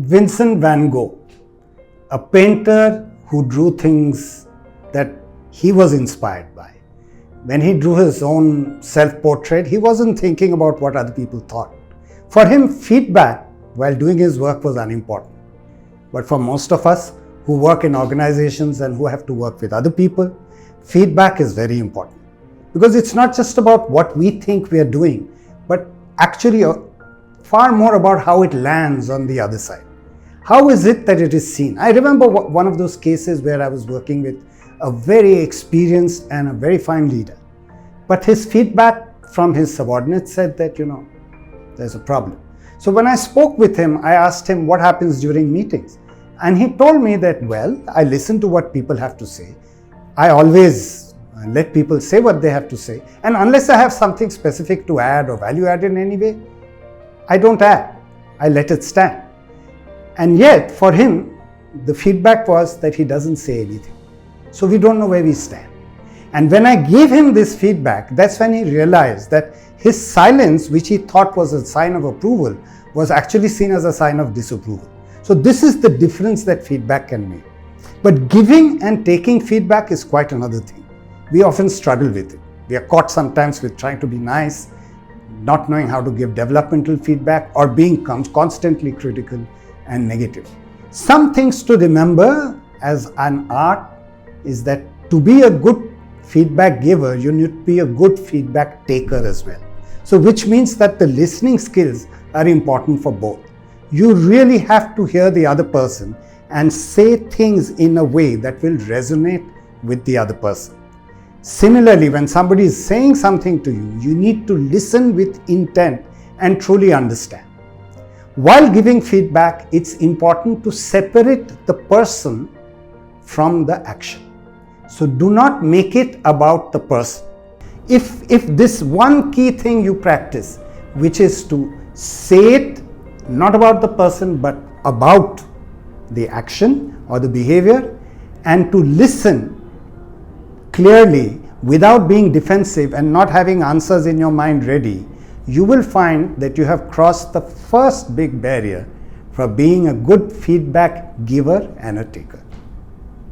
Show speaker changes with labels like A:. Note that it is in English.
A: Vincent van Gogh, a painter who drew things that he was inspired by. When he drew his own self-portrait, he wasn't thinking about what other people thought. For him, feedback while doing his work was unimportant. But for most of us who work in organizations and who have to work with other people, feedback is very important. Because it's not just about what we think we are doing, but actually far more about how it lands on the other side. How is it that it is seen? I remember one of those cases where I was working with a very experienced and a very fine leader. But his feedback from his subordinates said that, there's a problem. So when I spoke with him, I asked him what happens during meetings. And he told me that, I listen to what people have to say. I always let people say what they have to say. And unless I have something specific to add or value add in any way, I don't add. I let it stand. And yet, for him, the feedback was that he doesn't say anything. So we don't know where we stand. And when I gave him this feedback, that's when he realized that his silence, which he thought was a sign of approval, was actually seen as a sign of disapproval. So this is the difference that feedback can make. But giving and taking feedback is quite another thing. We often struggle with it. We are caught sometimes with trying to be nice, not knowing how to give developmental feedback, or being constantly critical and negative. Some things to remember as an art is that to be a good feedback giver, you need to be a good feedback taker as well. So which means that the listening skills are important for both. You really have to hear the other person and say things in a way that will resonate with the other person. Similarly, when somebody is saying something to you, you need to listen with intent and truly understand. While giving feedback, it's important to separate the person from the action. So do not make it about the person. If this one key thing you practice, which is to say it not about the person but about the action or the behavior, and to listen clearly without being defensive and not having answers in your mind ready, you will find that you have crossed the first big barrier for being a good feedback giver and a taker.